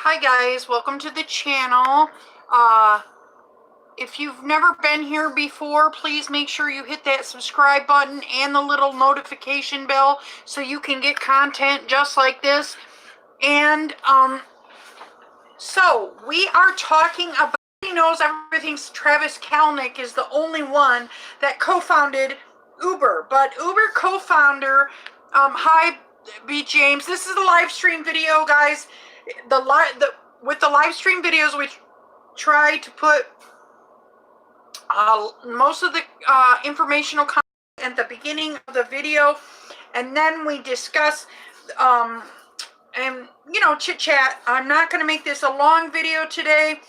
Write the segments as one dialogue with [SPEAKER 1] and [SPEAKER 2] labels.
[SPEAKER 1] Hi guys, welcome to the channel. If you've never been here before, please make sure you hit that subscribe button and the little notification bell so you can get content just like this. And so we are talking about, everybody knows everything. Travis Kalanick is the only one that co-founded Uber, but Uber co-founder, hi B James, this is a live stream video, guys. With the live stream videos, we try to put most of the informational content at the beginning of the video, and then we discuss and chit chat. I'm not going to make this a long video today,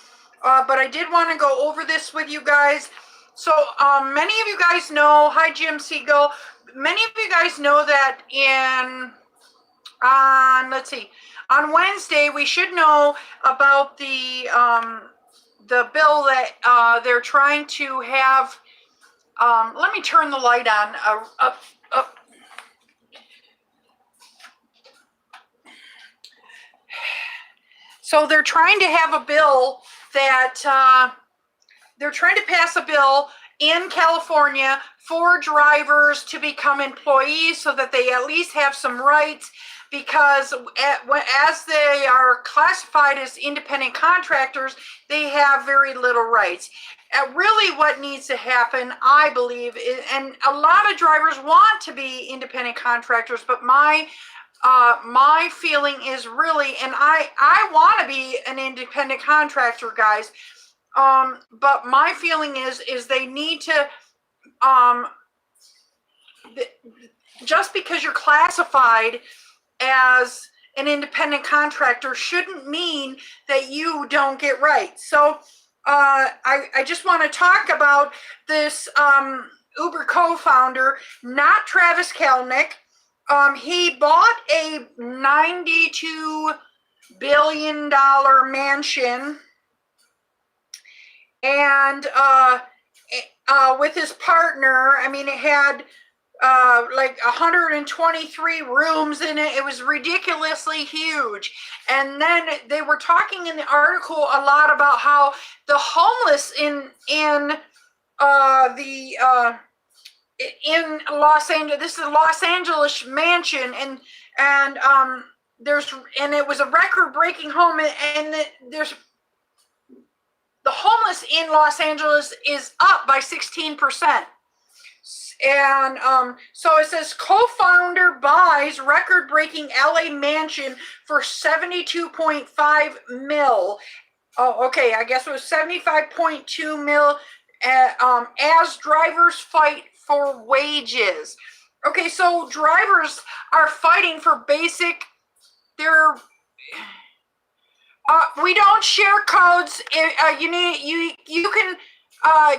[SPEAKER 1] but I did want to go over this with you guys. So many of you guys know, hi Jim Siegel, many of you guys know that on Wednesday we should know about the bill that they're trying to have. Let me turn the light on. So they're trying to have a bill that they're trying to pass a bill in California for drivers to become employees so that they at least have some rights, because as they are classified as independent contractors, they have very little rights. Really what needs to happen, I believe, and a lot of drivers want to be independent contractors, but my feeling is really, and I want to be an independent contractor, guys, but my feeling is they need to, just because you're classified as an independent contractor shouldn't mean that you don't get rights. So I just want to talk about this Uber co-founder, not Travis Kalanick. He bought a $92 billion mansion, and with his partner, I mean, it had like 123 rooms in it. It was ridiculously huge. And then they were talking in the article a lot about how the homeless in Los Angeles, this is a Los Angeles mansion, and it was a record-breaking home, and there's the homeless in Los Angeles is up by 16%. And so it says co-founder buys record-breaking LA mansion for 72.5 mil. Oh, okay, I guess it was 75.2 mil as drivers fight for wages. Okay, so drivers are fighting for basic, we don't share codes. You can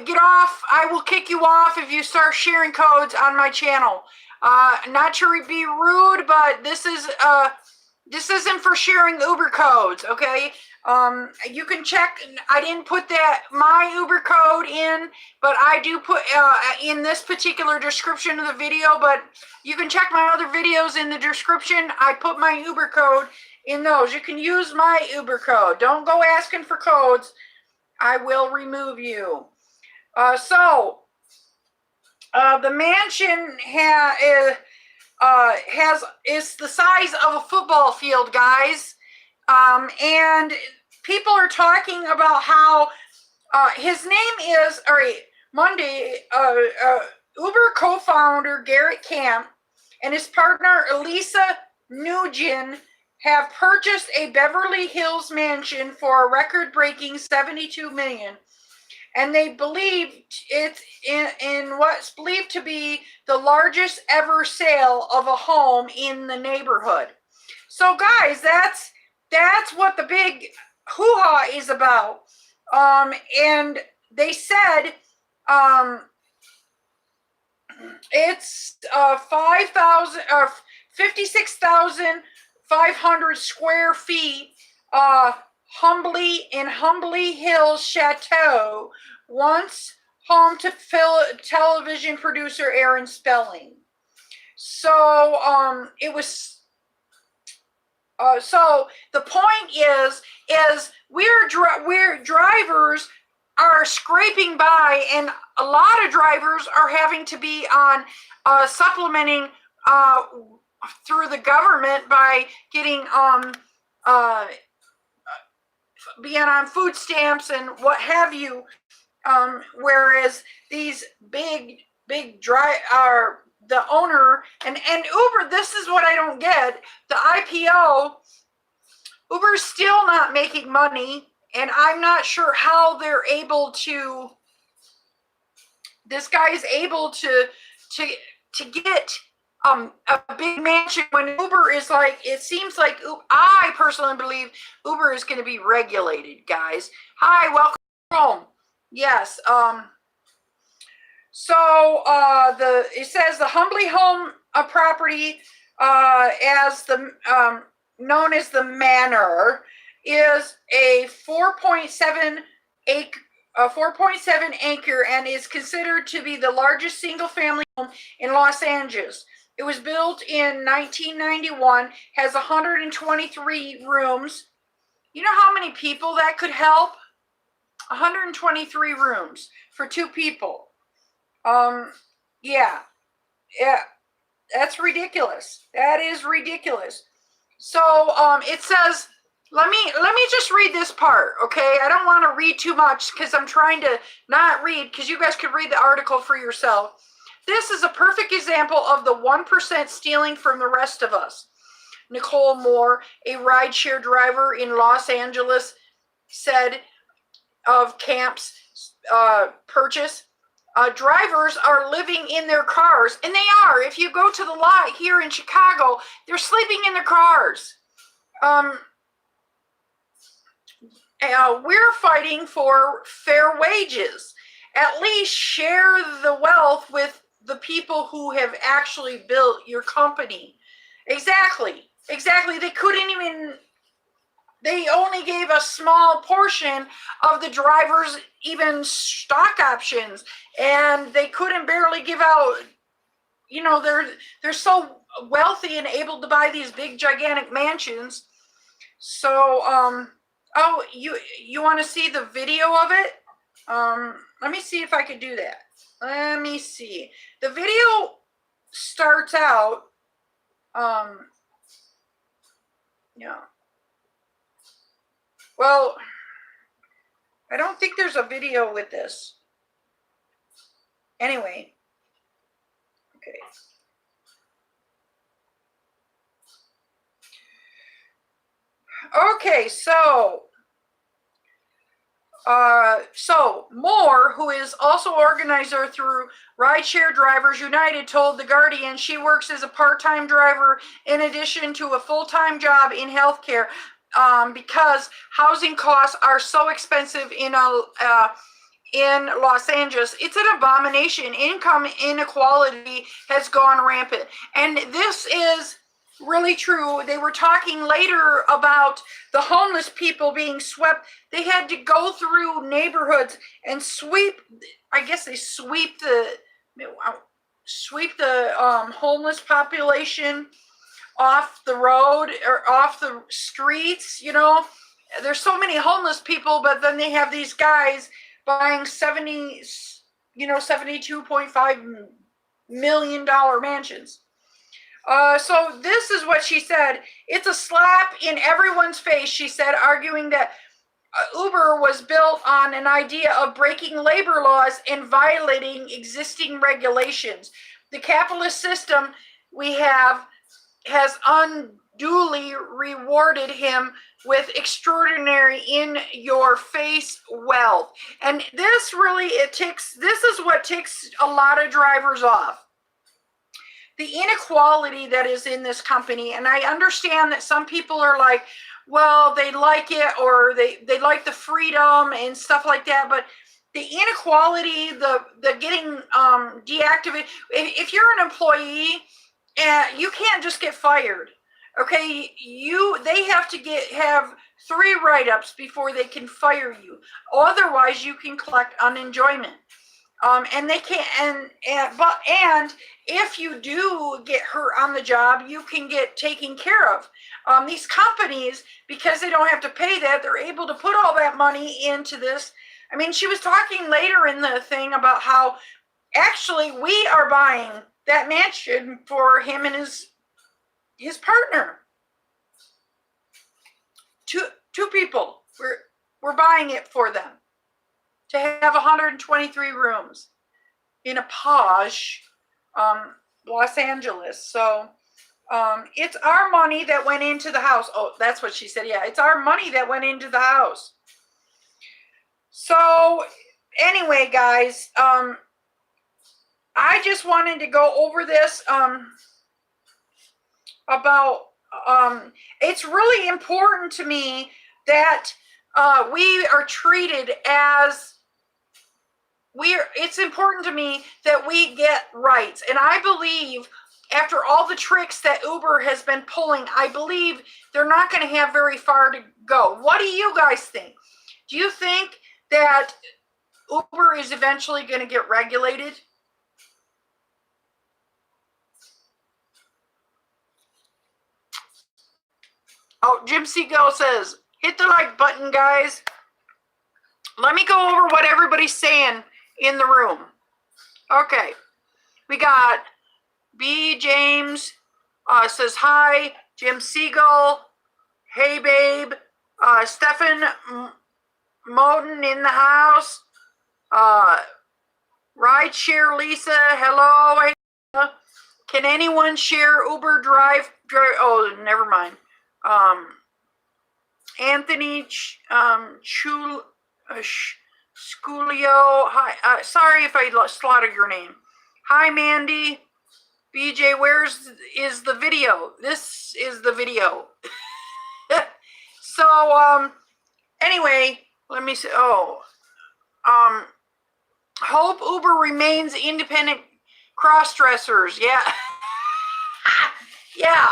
[SPEAKER 1] get off. I will kick you off if you start sharing codes on my channel. Not to be rude, but this isn't for sharing Uber codes, okay? You can check. I didn't put my Uber code in, but I do put in this particular description of the video, but you can check my other videos in the description. I put my Uber code in those. You can use my Uber code. Don't go asking for codes. I will remove you. So the mansion is the size of a football field, guys, and people are talking about how his name is Monday. Uber co-founder Garrett Camp and his partner Elisa Nugent have purchased a Beverly Hills mansion for a record-breaking $72 million. And they believe it's in what's believed to be the largest ever sale of a home in the neighborhood. So guys, that's what the big hoo-ha is about. And they said it's 56,500 square feet, Humbly Hills Chateau, once home to television producer Aaron Spelling. So it was So the point is we're drivers are scraping by, and a lot of drivers are having to be on supplementing through the government by getting being on food stamps and what have you. Whereas these big are the owner and Uber. This is what I don't get. The IPO, Uber's still not making money, and I'm not sure how they're able to. This guy is able to get a big mansion when Uber is like, it seems like, I personally believe Uber is going to be regulated, guys. Hi, welcome home. Yes. So it says the Humbly Home property, as the known as the Manor, is a 4.7 acre and is considered to be the largest single-family home in Los Angeles. It was built in 1991, has 123 rooms. You know how many people that could help? 123 rooms for 2 people. Yeah, that's ridiculous. That is ridiculous. So it says, let me just read this part, okay? I don't want to read too much because I'm trying to not read, because you guys could read the article for yourself. This is a perfect example of the 1% stealing from the rest of us. Nicole Moore, a rideshare driver in Los Angeles, said of Camp's purchase. Drivers are living in their cars, and they are. If you go to the lot here in Chicago, they're sleeping in their cars. We're fighting for fair wages. At least share the wealth with the people who have actually built your company. Exactly. They couldn't even, they only gave a small portion of the drivers even stock options, and they couldn't barely give out, you know, they're so wealthy and able to buy these big gigantic mansions. So oh, you want to see the video of it? Let me see if I could do that. Let me see. The video starts out yeah. Well, I don't think there's a video with this. Anyway. Okay. Okay, so Moore, who is also organizer through Rideshare Drivers United, told The Guardian she works as a part-time driver in addition to a full-time job in healthcare because housing costs are so expensive in Los Angeles. It's an abomination. Income inequality has gone rampant. And this is really true. They were talking later about the homeless people being swept. They had to go through neighborhoods and sweep, I guess they sweep the homeless population off the road or off the streets. You know, there's so many homeless people, but then they have these guys buying $72.5 million mansions. So this is what she said. It's a slap in everyone's face, she said, arguing that Uber was built on an idea of breaking labor laws and violating existing regulations. The capitalist system we have has unduly rewarded him with extraordinary in-your-face wealth. And this really, this is what ticks a lot of drivers off. The inequality that is in this company. And I understand that some people are like, well, they like it, or they like the freedom and stuff like that. But the inequality, the getting deactivated, if you're an employee, you can't just get fired. Okay, they have to have 3 write-ups before they can fire you. Otherwise, you can collect unemployment. And they can't, and if you do get hurt on the job, you can get taken care of. These companies, because they don't have to pay that, they're able to put all that money into this. I mean, she was talking later in the thing about how actually we are buying that mansion for him and his partner. Two people. We're buying it for them to have 123 rooms in a posh Los Angeles. So it's our money that went into the house. Oh, that's what she said. Yeah, it's our money that went into the house. So anyway, guys, I just wanted to go over this about it's really important to me that we are treated as it's important to me that we get rights. And I believe after all the tricks that Uber has been pulling, I believe they're not going to have very far to go. What do you guys think? Do you think that Uber is eventually going to get regulated? Oh, Jim Seagull says, hit the like button, guys. Let me go over what everybody's saying in the room. Okay. We got B. James says hi. Jim Seagull. Hey, babe. Stefan Moten in the house. Rideshare Lisa. Hello. Can anyone share Uber drive? Oh, never mind. Anthony Sculio. Hi. Sorry if I slaughtered your name. Hi, Mandy. BJ, is the video? This is the video. So, anyway, let me see. Oh, hope Uber remains independent cross-dressers. Yeah. Yeah.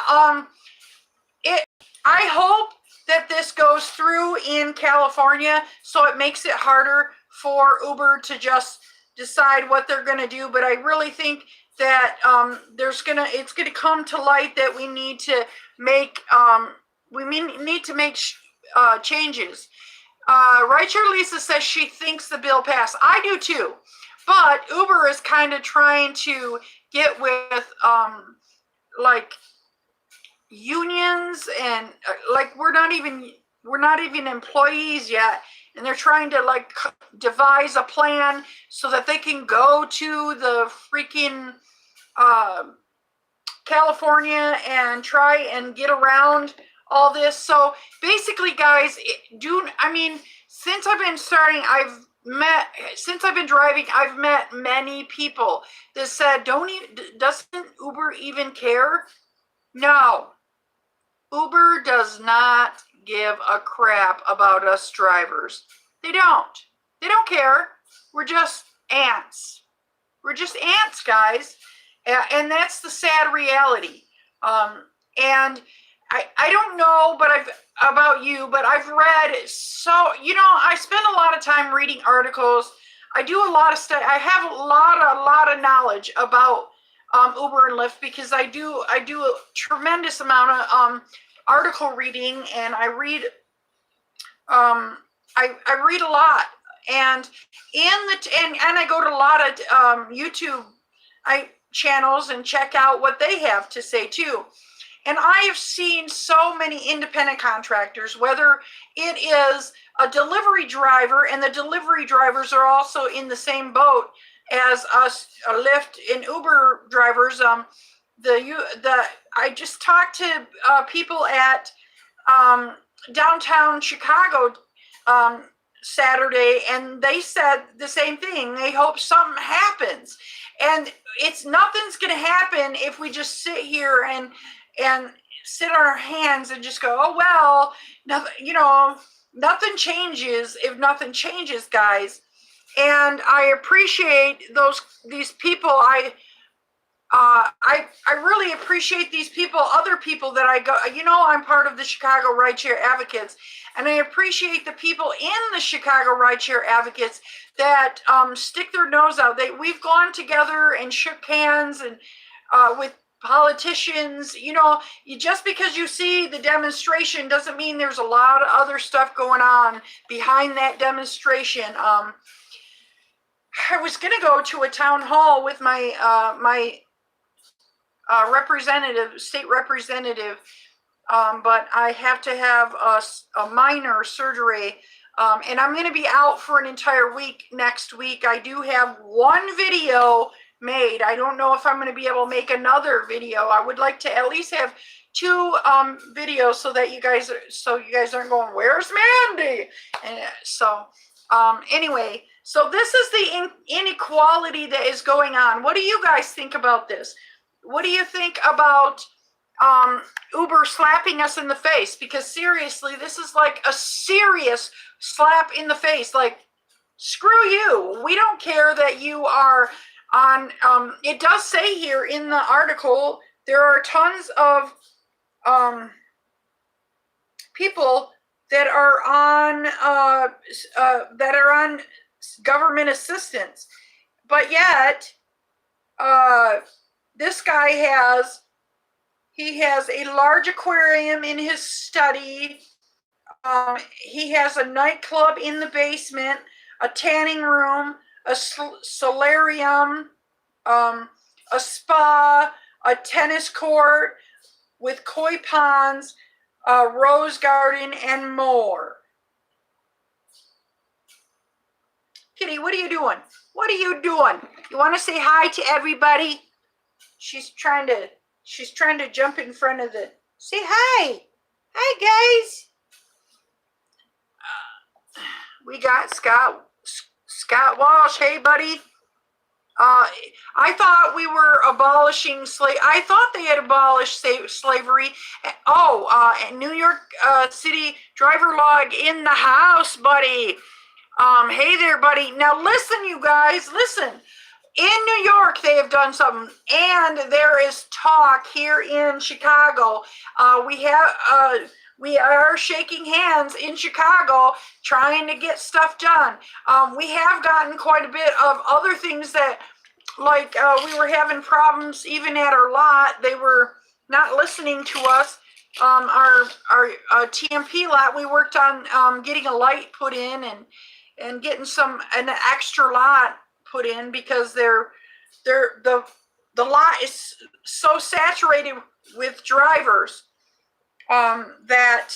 [SPEAKER 1] I hope that this goes through in California, so it makes it harder for Uber to just decide what they're going to do. But I really think that it's going to come to light that we need to make changes. Rightshare Lisa says she thinks the bill passed. I do too, but Uber is kind of trying to get with like unions and like we're not even employees yet, and they're trying to like devise a plan so that they can go to the freaking California and try and get around all this. So basically, guys, since I've been driving, I've met many people that said, doesn't Uber even care? No, Uber does not give a crap about us drivers. They don't care. We're just ants. We're just ants, guys. And that's the sad reality. And I don't know about you, but I've read I spend a lot of time reading articles. I do a lot of study. I have a lot of knowledge about Uber and Lyft because I do a tremendous amount of article reading, and I read I read a lot, and I go to a lot of YouTube channels and check out what they have to say too. And I have seen so many independent contractors, whether it is a delivery driver, and the delivery drivers are also in the same boat as us Lyft and Uber drivers. I just talked to people at downtown Chicago Saturday, and they said the same thing. They hope something happens, and nothing's going to happen if we just sit here and sit on our hands and just go, oh well, nothing changes if nothing changes, guys. And I appreciate these people. I really appreciate these people, other people that I go, I'm part of the Chicago Rideshare Advocates, and I appreciate the people in the Chicago Rideshare Advocates that stick their nose out. We've gone together and shook hands and with politicians. Just because you see the demonstration doesn't mean there's a lot of other stuff going on behind that demonstration. I was going to go to a town hall with my state representative, but I have to have a minor surgery, and I'm going to be out for an entire week next week. I do have one video made. I don't know if I'm going to be able to make another video. I would like to at least have two videos so you guys aren't going, "Where's Mandy?" And so anyway, so this is the inequality that is going on. What do you guys think about this? What do you think about Uber slapping us in the face? Because seriously, this is like a serious slap in the face. Like, screw you. We don't care that you are on, it does say here in the article, there are tons of people that are on government assistance, but yet this guy has a large aquarium in his study. He has a nightclub in the basement, a tanning room, a solarium, a spa, a tennis court with koi ponds, a rose garden, and more. Kitty, what are you doing? What are you doing? You want to say hi to everybody? She's trying to jump in front of the. Say hi. Hi, guys. We got Scott Walsh. Hey, buddy. I thought we were abolishing I thought they had abolished slavery. New York City driver log in the house, buddy. Hey there, buddy. Now listen, you guys, listen. In New York, they have done something, and there is talk here in Chicago. We are shaking hands in Chicago, trying to get stuff done. We have gotten quite a bit of other things that, like we were having problems even at our lot. They were not listening to us. Our TMP lot, we worked on getting a light put in and getting an extra lot put in, because the lot is so saturated with drivers that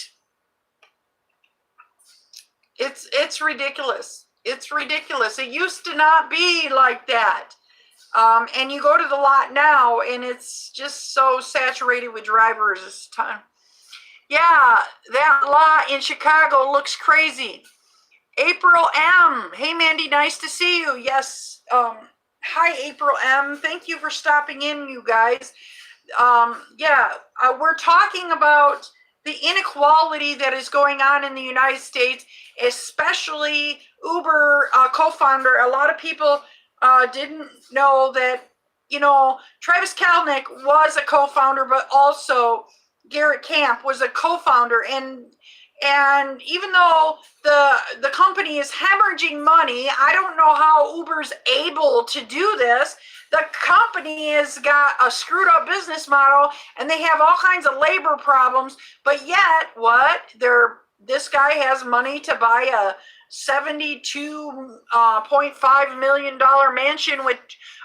[SPEAKER 1] it's ridiculous. It's ridiculous. It used to not be like that. And you go to the lot now, and it's just so saturated with drivers this time. Yeah, that lot in Chicago looks crazy. April M. Hey, Mandy, nice to see you. Yes. Hi, April M. Thank you for stopping in, you guys. We're talking about the inequality that is going on in the United States, especially Uber co-founder. A lot of people didn't know that, Travis Kalanick was a co-founder, but also Garrett Camp was a co-founder. And even though the company is hemorrhaging money, I don't know how Uber's able to do this. The company has got a screwed up business model, and they have all kinds of labor problems. But yet, this guy has money to buy a $72.5 million mansion with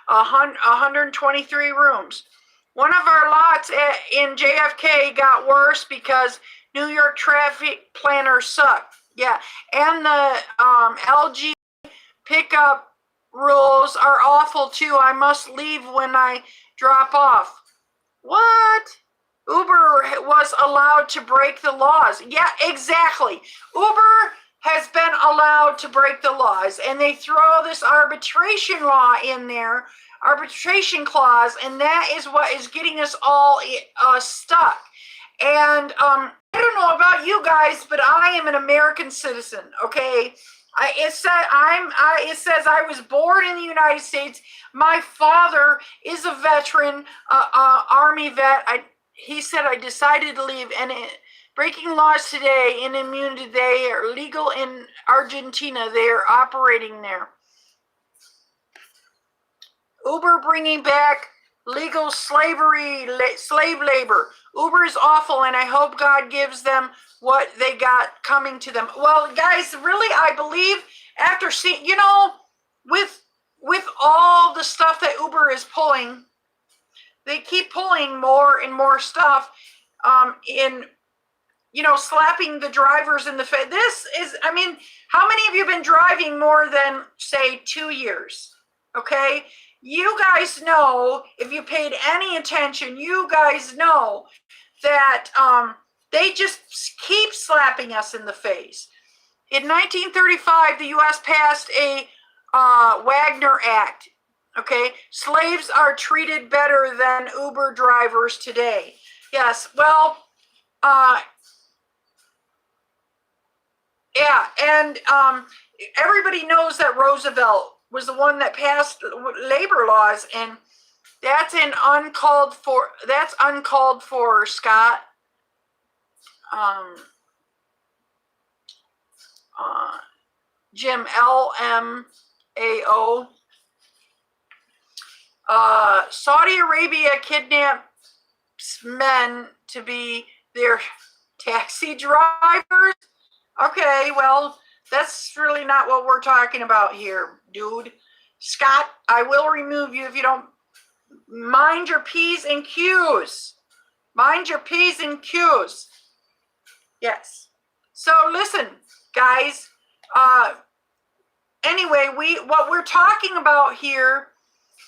[SPEAKER 1] 123 rooms. One of our lots in JFK got worse because New York traffic planners suck. Yeah, and the LG pickup rules are awful too. I must leave when I drop off. What? Uber was allowed to break the laws. Yeah, exactly. Uber has been allowed to break the laws, and they throw this arbitration law in there, arbitration clause, and that is what is getting us all stuck. And I don't know about you guys, but I am an American citizen, okay? It says I was born in the United States. My father is a veteran, Army vet. He said I decided to leave, and breaking laws today in immunity. They are legal in Argentina. They are operating there. Uber bringing back legal slavery, slave labor. Uber is awful, and I hope God gives them what they got coming to them. Well, guys, really, I believe after seeing, with all the stuff that Uber is pulling, they keep pulling more and more stuff in, slapping the drivers in the face. This is, how many of you have been driving more than, say, 2 years? Okay? You guys know, if you paid any attention, you guys know that they just keep slapping us in the face. In 1935, the U.S. passed a Wagner Act. Okay, slaves are treated better than Uber drivers today. Yes, well, yeah, and everybody knows that Roosevelt was the one that passed labor laws, and that's uncalled for. That's uncalled for, Scott. Jim LMAO. Saudi Arabia kidnaps men to be their taxi drivers. Okay, well, that's really not what we're talking about here, dude. Scott, I will remove you if you don't mind your P's and Q's. Mind your P's and Q's. Yes. So listen, guys. Anyway, what we're talking about here,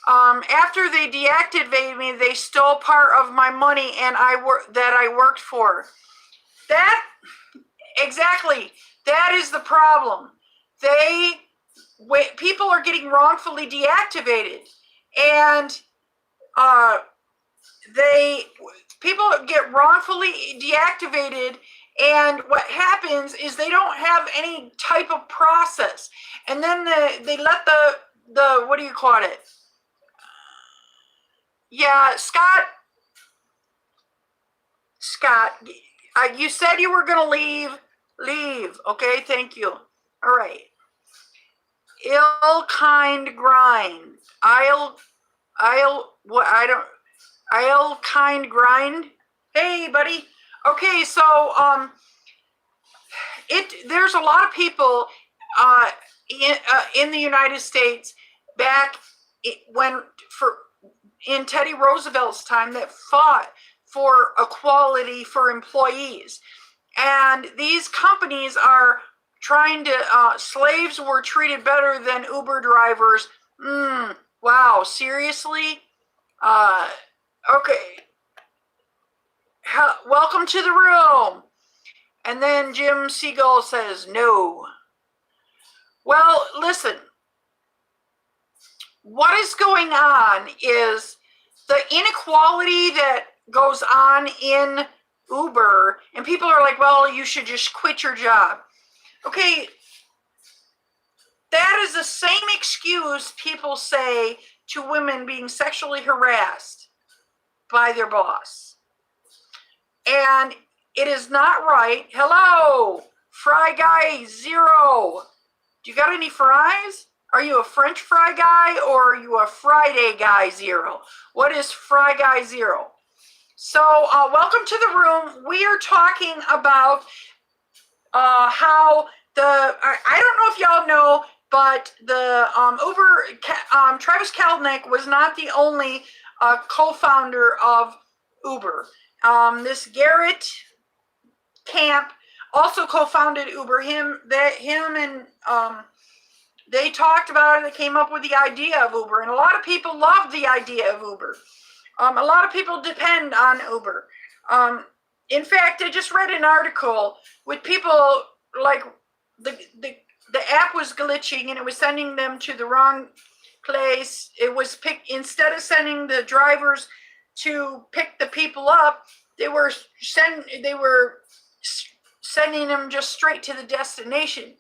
[SPEAKER 1] after they deactivated me, they stole part of my money and that I worked for. That, exactly, that is the problem. People are getting wrongfully deactivated, and people get wrongfully deactivated, and what happens is they don't have any type of process, and then they let the what do you call it? Yeah, Scott, you said you were gonna leave. Okay, thank you. All right. Ill-kind grind. Ill-kind grind. Hey, buddy. Okay, so there's a lot of people in the United States back in Teddy Roosevelt's time that fought for equality for employees, and these companies are trying to. Slaves were treated better than Uber drivers. Wow, seriously? Okay. Welcome to the room. And then Jim Siegel says no. Well, listen. What is going on is the inequality that goes on in Uber, and people are like, well, you should just quit your job. Okay, that is the same excuse people say to women being sexually harassed by their boss. And it is not right. Hello, Fry Guy Zero. Do you got any fries? Are you a French fry guy, or are you a Friday guy Zero? What is Fry Guy Zero? So welcome to the room. We are talking about how I don't know if y'all know, but the Uber, Travis Kalanick was not the only co-founder of Uber. This Garrett Camp also co-founded Uber. They talked about it. They came up with the idea of Uber, and a lot of people love the idea of Uber. A lot of people depend on Uber. In fact, I just read an article with people like the app was glitching and it was sending them to the wrong place. It was instead of sending the drivers to pick the people up, they were sending them just straight to the destination.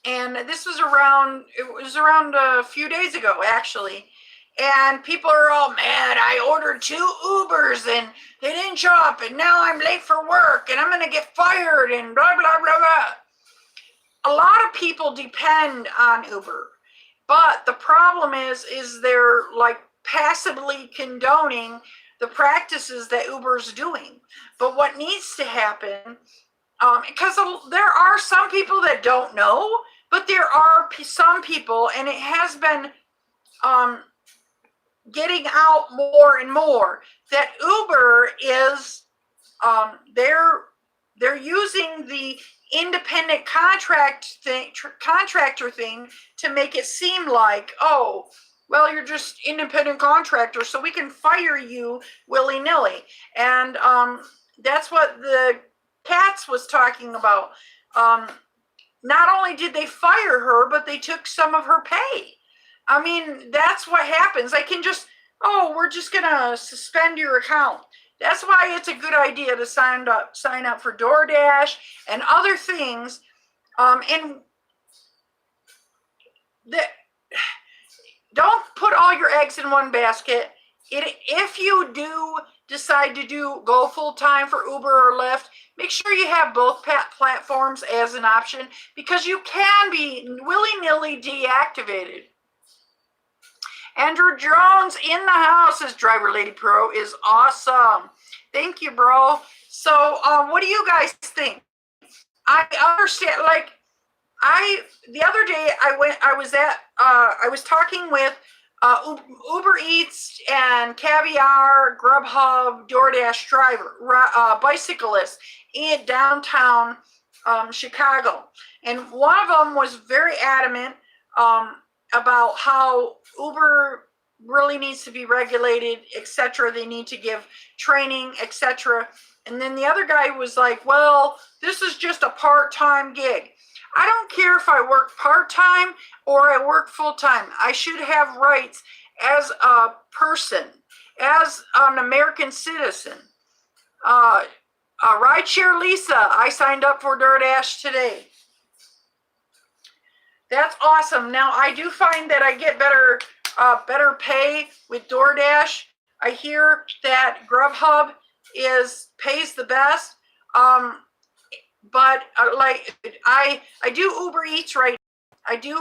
[SPEAKER 1] And this was around, it was around a few days ago, actually. And people are all mad. I ordered 2 Ubers and they didn't show up, and now I'm late for work and I'm going to get fired and blah, blah, blah, blah. A lot of people depend on Uber, but the problem is they're like passively condoning the practices that Uber's doing. But what needs to happen, because there are some people that don't know, but there are some people, and it has been getting out more and more, that Uber is, they're using the independent contractor thing to make it seem like, oh, well, you're just independent contractor, so we can fire you willy-nilly. And that's what the Katz was talking about. Not only did they fire her, but they took some of her pay. I mean, that's what happens. I can just, oh, we're just going to suspend your account. That's why it's a good idea to sign up for Doordash and other things. And don't put all your eggs in one basket. If you do decide to go full-time for Uber or Lyft, make sure you have both platforms as an option, because you can be willy-nilly deactivated. Andrew Jones in the house as DriverLadyPro is awesome. Thank you, bro. So what do you guys think? I understand, like, the other day I was talking with Uber Eats and Caviar, Grubhub, Doordash driver, bicyclists in downtown Chicago. And one of them was very adamant about how Uber really needs to be regulated, etc. They need to give training, etc. And then the other guy was like, well, this is just a part-time gig. I don't care if I work part-time or I work full-time. I should have rights as a person, as an American citizen. Rideshare Lisa, I signed up for Doordash today. That's awesome. Now, I do find that I get better pay with Doordash. I hear that Grubhub pays the best. But like I do Uber Eats right now. I do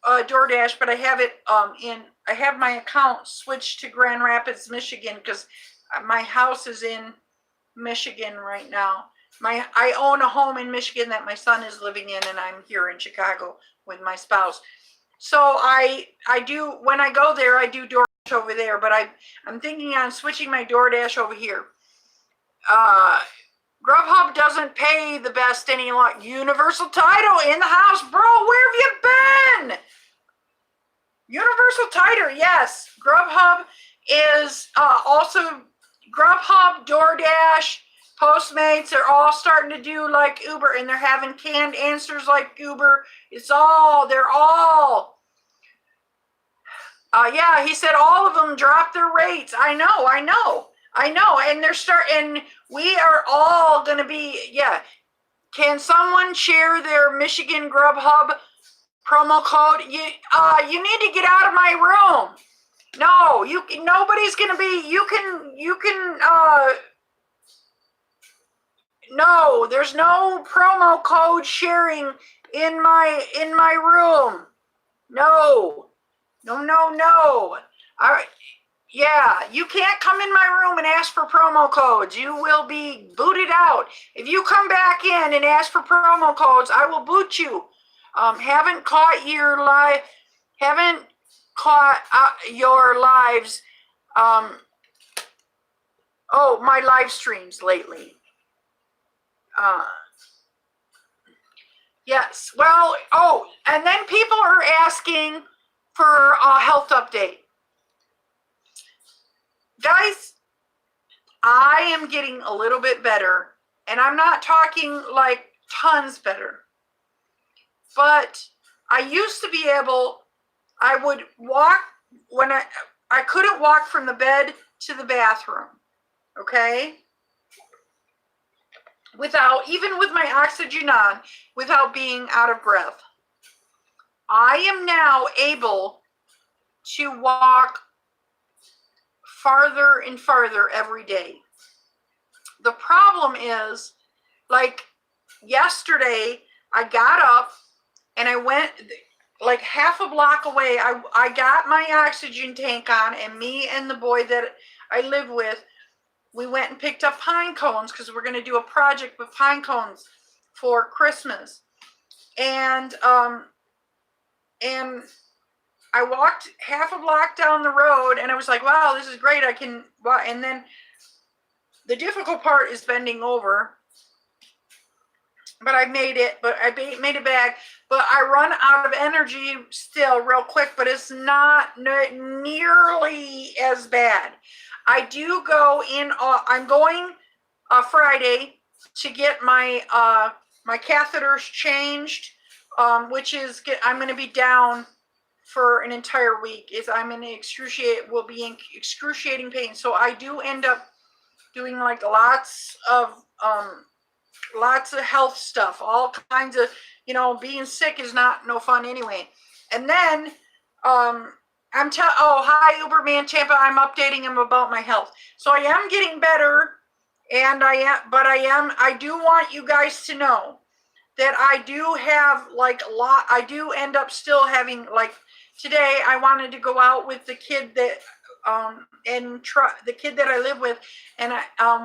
[SPEAKER 1] Doordash, but I have it I have my account switched to Grand Rapids, Michigan, because my house is in Michigan right now. I own a home in Michigan that my son is living in, and I'm here in Chicago with my spouse. So I do, when I go there, I do Doordash over there, but I'm thinking on switching my Doordash over here. Grubhub doesn't pay the best any longer. Universal Title in the house, bro. Where have you been? Universal Title, yes. Grubhub is also Grubhub, Doordash, Postmates. They're all starting to do like Uber, and they're having canned answers like Uber. They're all. Yeah, he said all of them dropped their rates. I know. And we are all going to be, yeah. Can someone share their Michigan Grubhub promo code? You need to get out of my room. No, nobody's going to be, no, there's no promo code sharing in my room. No. Yeah, you can't come in my room and ask for promo codes. You will be booted out. If you come back in and ask for promo codes, I will boot you. Haven't caught your lives. My live streams lately. Yes. Well, and then people are asking for a health update. Guys, I am getting a little bit better, and I'm not talking like tons better, but I used to be able, I would walk when I couldn't walk from the bed to the bathroom, okay? Even with my oxygen on, without being out of breath. I am now able to walk farther and farther every day. The problem is, like yesterday, I got up and I went like half a block away. I got my oxygen tank on, and me and the boy that I live with, we went and picked up pine cones because we're going to do a project with pine cones for Christmas. And I walked half a block down the road, and I was like, wow, this is great. I can, and then the difficult part is bending over. But I made it, but I made it back. But I run out of energy still real quick, but it's not nearly as bad. I do go in, I'm going Friday to get my my catheters changed, which is, I'm going to be down for an entire week. I'm in will be in excruciating pain. So I do end up doing like lots of health stuff, all kinds of, being sick is no fun anyway. And then oh, hi Uberman Tampa, I'm updating him about my health. So I am getting better, and I do want you guys to know that I do have like I do end up still having, like today I wanted to go out with the kid that the kid that I live with, and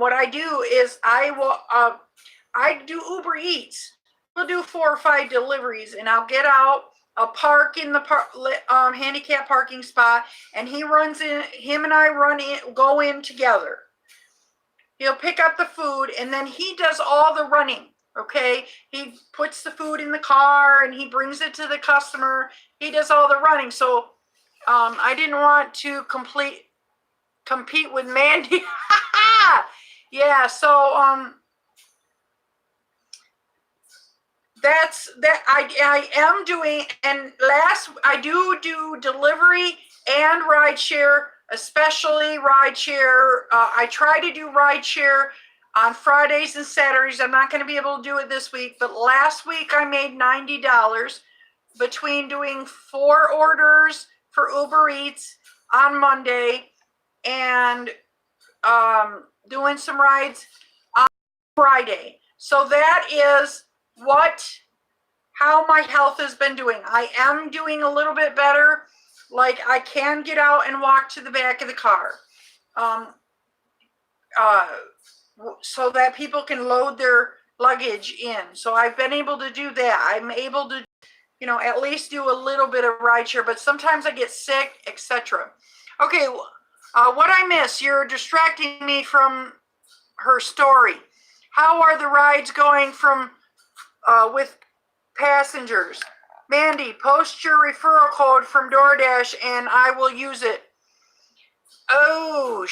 [SPEAKER 1] what I do is I do Uber Eats. We'll do 4 or 5 deliveries, and I'll get out, I'll park in the handicap parking spot, and him and I go in together. He'll pick up the food, and then he does all the running, okay? He puts the food in the car, and he brings it to the customer. He does all the running. So I didn't want to compete with Mandy. Yeah, so that's that. I am doing, and I do delivery and rideshare, especially rideshare. I try to do rideshare on Fridays and Saturdays. I'm not going to be able to do it this week, but last week I made $90 between doing 4 orders for Uber Eats on Monday and doing some rides on Friday. So that is how my health has been doing. I am doing a little bit better. Like I can get out and walk to the back of the car, so that people can load their luggage in. So I've been able to do that. I'm able to, at least do a little bit of rideshare, but sometimes I get sick, etc. Okay, what I miss? You're distracting me from her story. How are the rides going with passengers? Mandy, post your referral code from Doordash and I will use it. Oh,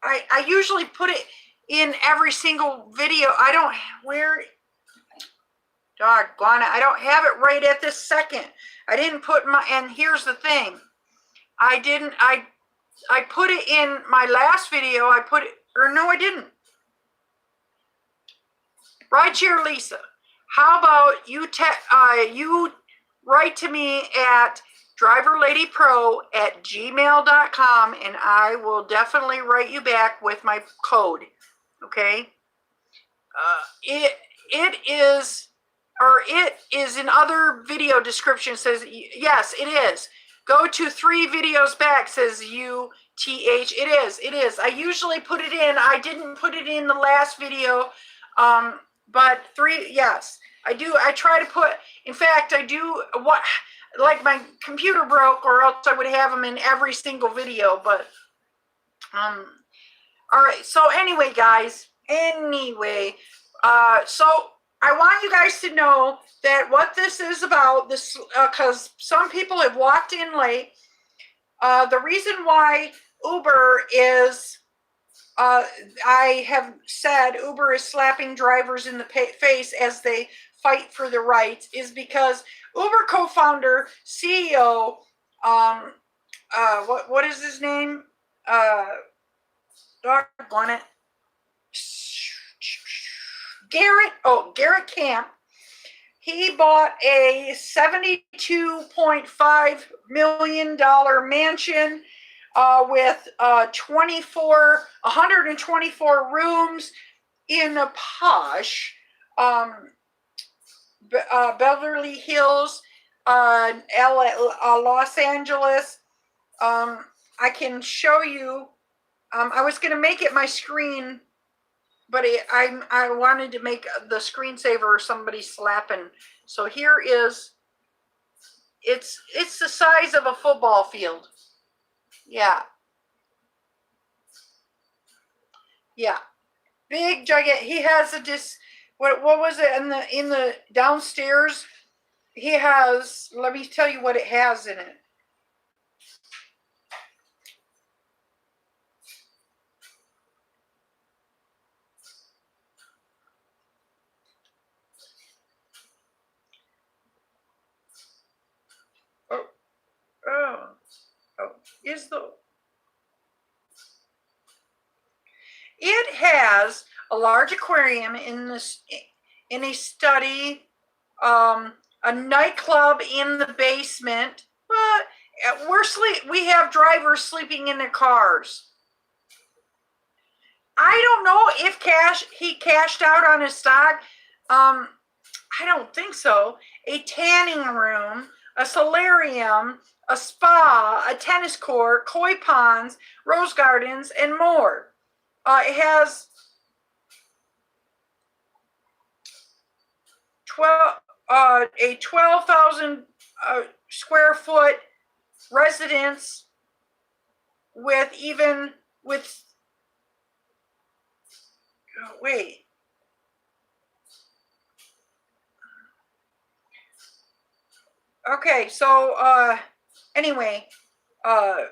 [SPEAKER 1] I usually put it in every single video. Doggone it, I don't have it right at this second. I didn't put and here's the thing. I put it in my last video. No, I didn't. Rideshare Lisa, how about you write to me at DriverLadyPro@gmail.com, and I will definitely write you back with my code. Okay. It is in other video description, says yes, it is. Go to 3 videos back, says UTH. It is. I usually put it in. I didn't put it in the last video. But 3, yes, I do. I try to put, in fact, I do like my computer broke, or else I would have them in every single video. But, all right. So anyway, guys, so I want you guys to know that what this is about, because some people have walked in late. The reason why Uber is, I have said Uber is slapping drivers in the face as they fight for their rights is because Uber co-founder, CEO, what is his name? Doggone it. Garrett Camp he bought a $72.5 million mansion with 124 rooms in a posh Beverly Hills, Los Angeles. I can show you. I was going to make it my screen, but I wanted to make the screensaver or somebody slapping. So here is, it's the size of a football field. Yeah. Yeah. Big, giant. He has a what was it in the downstairs? He has, let me tell you what it has in it. It has a large aquarium in a study, a nightclub in the basement. We have drivers sleeping in their cars. I don't know if he cashed out on his stock. I don't think so. A tanning room, a solarium, a spa, a tennis court, koi ponds, rose gardens, and more. It has 12,000 square foot residence with wait. Okay, so anyway, I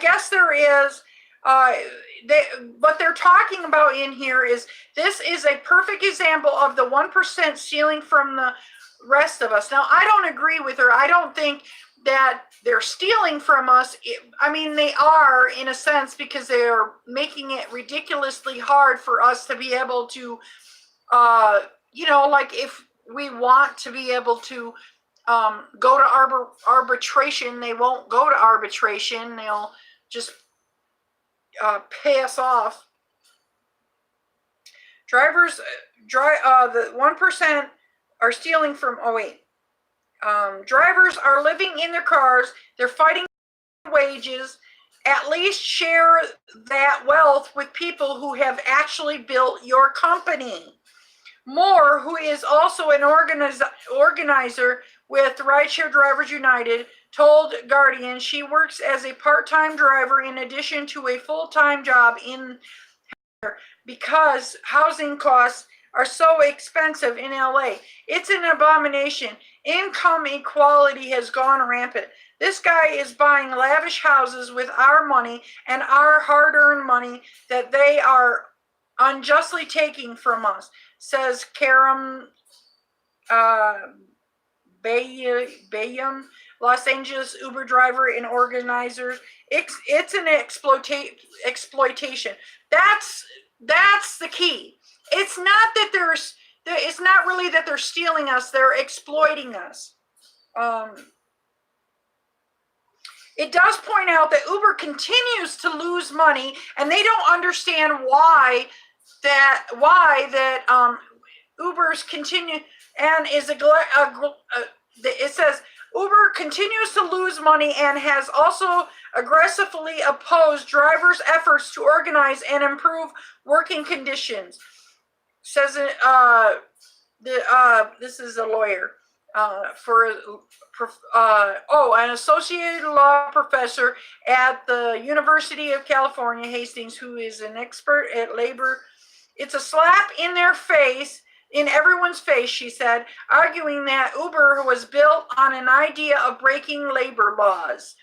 [SPEAKER 1] guess there is. What they're talking about in here is, this is a perfect example of the 1% stealing from the rest of us. Now, I don't agree with her. I don't think that they're stealing from us. I mean, they are in a sense, because they're making it ridiculously hard for us to be able to, like if we want to be able to go to arbitration, they won't go to arbitration. They'll just pay us off. Drivers, the 1% are stealing from, drivers are living in their cars. They're fighting wages. At least share that wealth with people who have actually built your company. Moore, who is also an organizer with Rideshare Drivers United, told Guardian she works as a part-time driver in addition to a full-time job because housing costs are so expensive in LA. It's an abomination. Income inequality has gone rampant. This guy is buying lavish houses with our money and our hard-earned money that they are unjustly taking from us, says Karam Bayam, Los Angeles Uber driver and organizer. It's an exploitation. That's the key. It's not that it's not really that they're stealing us. They're exploiting us. It does point out that Uber continues to lose money, and they don't understand why that Uber's continue, and is it says Uber continues to lose money and has also aggressively opposed drivers' efforts to organize and improve working conditions. Says it. This is a lawyer an associate law professor at the University of California, Hastings, who is an expert at labor. It's a slap in their face, in everyone's face, she said, arguing that Uber was built on an idea of breaking labor laws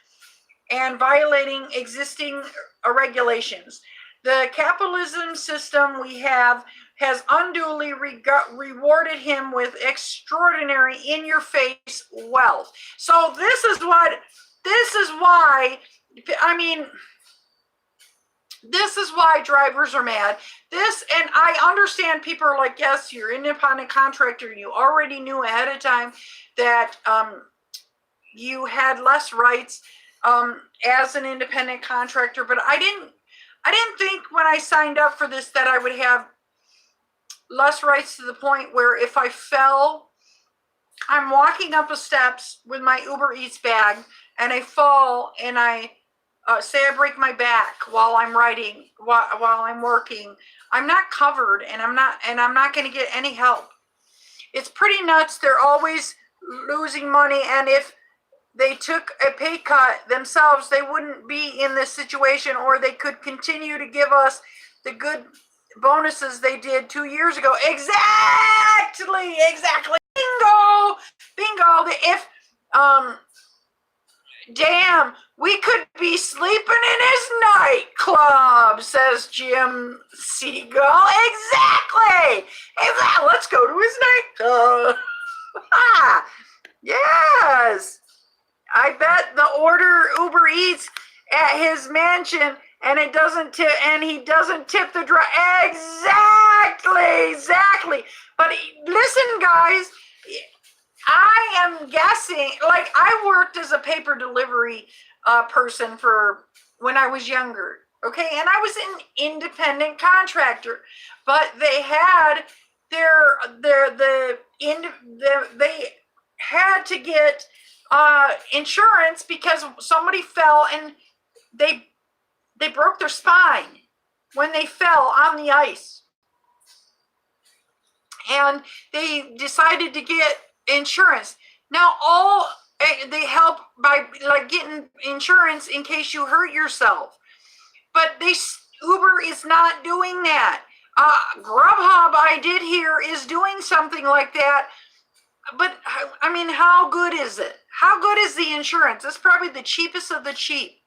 [SPEAKER 1] and violating existing regulations. The capitalism system we have has unduly rewarded him with extraordinary in-your-face wealth. So this is why, I mean, This is why drivers are mad. This, and I understand people are like, yes, you're an independent contractor. You already knew ahead of time that you had less rights as an independent contractor. But I didn't think when I signed up for this that I would have less rights to the point where if I fell, I'm walking up the steps with my Uber Eats bag and I fall and I say I break my back while I'm writing, while I'm working, I'm not covered, and I'm not going to get any help. It's pretty nuts. They're always losing money, and if they took a pay cut themselves, they wouldn't be in this situation, or they could continue to give us the good bonuses they did 2 years ago. Exactly. Bingo. If damn, we could be sleeping in his nightclub, says Jim Siegel. Exactly. Let's go to his nightclub. Yes. I bet the order Uber Eats at his mansion and he doesn't tip the driver. Exactly. But listen, guys, I am guessing, like, I worked as a paper delivery person for when I was younger, okay? And I was an independent contractor, but they had they had to get insurance because somebody fell and they broke their spine when they fell on the ice. And they decided to get insurance. Now they help by like getting insurance in case you hurt yourself. But Uber is not doing that. Grubhub, I did hear, is doing something like that. But I mean, how good is it? How good is the insurance? It's probably the cheapest of the cheap.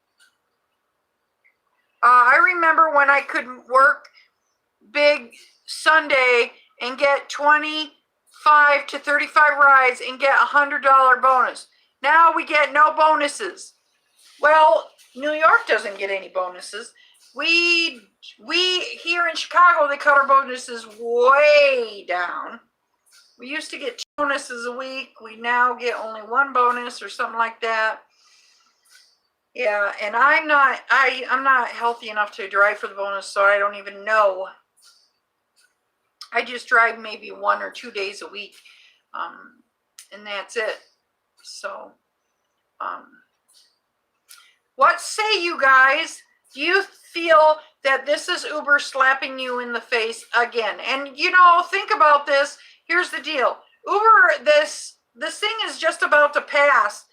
[SPEAKER 1] I remember when I could work big Sunday and get 25 to 35 rides and get $100 bonus. Now we get no bonuses. Well, New York doesn't get any bonuses. We here in Chicago, they cut our bonuses way down. We used to get 2 bonuses a week. We now get only 1 bonus or something like that. Yeah, and I'm not healthy enough to drive for the bonus, so I don't even know. I just drive maybe 1 or 2 days a week, and that's it. So, what say you guys? Do you feel that this is Uber slapping you in the face again? And you know, think about this. Here's the deal. Uber, this thing is just about to pass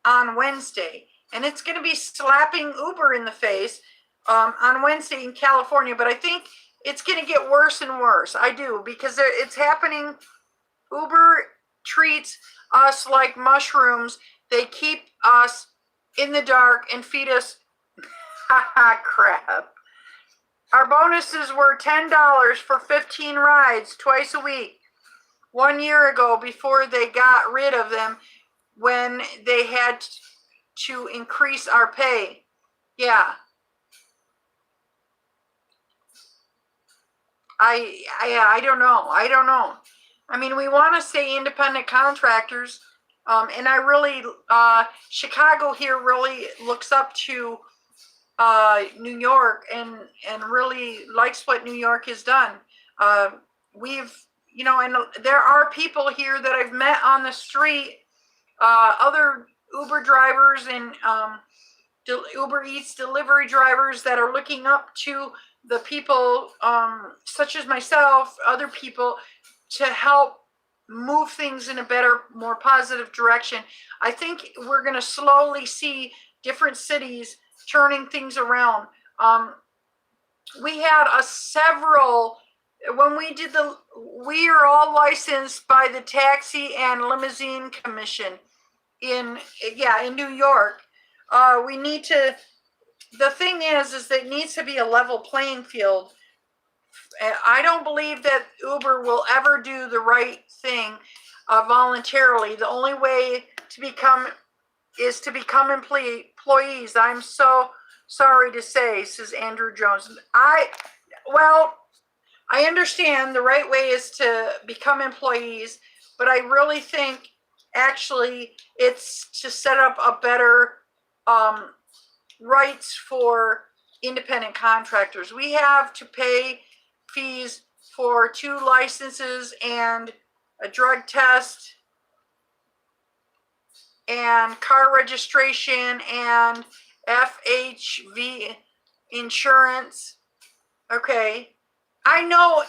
[SPEAKER 1] on Wednesday, and it's going to be slapping Uber in the face on Wednesday in California. But I think it's going to get worse and worse. I do, because it's happening. Uber treats us like mushrooms. They keep us in the dark and feed us crap. Our bonuses were $10 for 15 rides twice a week 1 year ago, before they got rid of them when they had to increase our pay. Yeah. I don't know. I mean, we want to stay independent contractors, and I really, Chicago here really looks up to New York and really likes what New York has done. You know, and there are people here that I've met on the street, other Uber drivers and Uber Eats delivery drivers that are looking up to the people such as myself, other people, to help move things in a better, more positive direction. I think we're going to slowly see different cities turning things around. We had several, when we did we are all licensed by the Taxi and Limousine Commission in New York. We need to, the thing is that it needs to be a level playing field. I don't believe that Uber will ever do the right thing voluntarily. The only way to become employees. I'm so sorry to say, says Andrew Jones. Well, I understand the right way is to become employees, but I really think actually it's to set up a better rights for independent contractors. We have to pay fees for 2 licenses and a drug test and car registration and FHV insurance. Okay. I know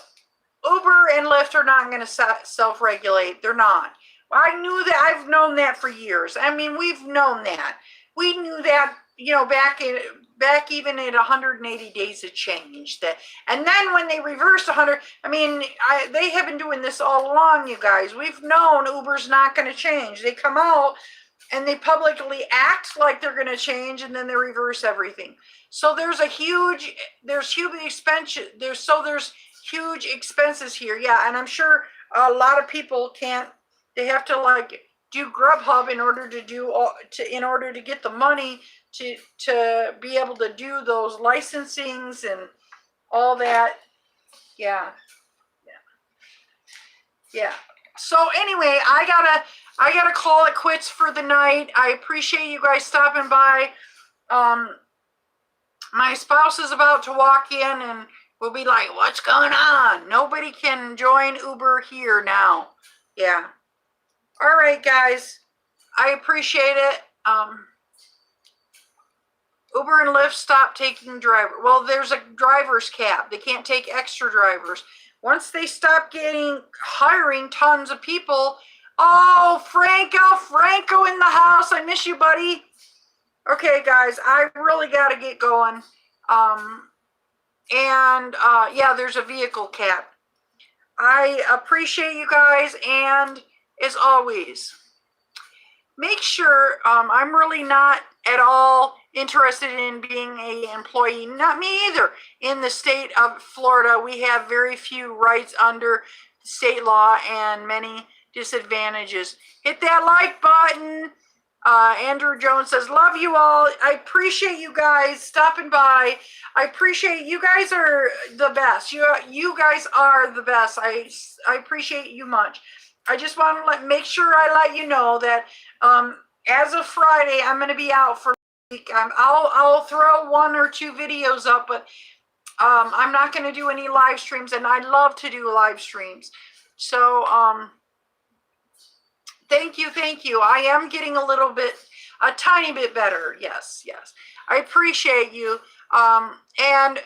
[SPEAKER 1] Uber and Lyft are not going to self-regulate. They're not. I knew that. I've known that for years. I mean, we've known that. We knew that, you know, back even at 180 days of change. That, and then when they reversed 100, I mean, they have been doing this all along, you guys. We've known Uber's not going to change. They come out and they publicly act like they're going to change, and then they reverse everything. So there's huge expenses. There's huge expenses here. Yeah, and I'm sure a lot of people can't. They have to like do Grubhub in order to get the money to be able to do those licensings and all that. Yeah. So anyway, I gotta call it quits for the night. I appreciate you guys stopping by. My spouse is about to walk in and we'll be like, what's going on? Nobody can join Uber here now. Yeah. All right, guys. I appreciate it. Uber and Lyft stop taking driver. Well, there's a driver's cap. They can't take extra drivers. Once they stop hiring tons of people. Oh, Franco in the house. I miss you, buddy. Okay, guys, I really got to get going. Yeah, there's a vehicle cap. I appreciate you guys, and as always, make sure I'm really not at all interested in being an employee. Not me either. In the state of Florida, we have very few rights under state law and many disadvantages. Hit that like button. Andrew Jones says, love you all. I appreciate you guys stopping by. I appreciate you guys are the best. You guys are the best. I appreciate you much. I just want to make sure I let you know that as of Friday, I'm going to be out for a week. I'll throw 1 or 2 videos up, but I'm not going to do any live streams, and I love to do live streams. So thank you. I am getting a tiny bit better. Yes. I appreciate you. And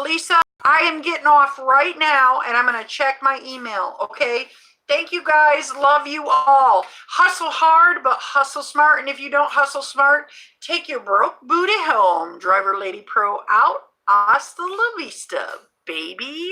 [SPEAKER 1] Lisa, I am getting off right now, and I'm going to check my email, okay? Thank you, guys. Love you all. Hustle hard, but hustle smart. And if you don't hustle smart, take your broke booty home. Driver Lady Pro out. Hasta la vista, baby.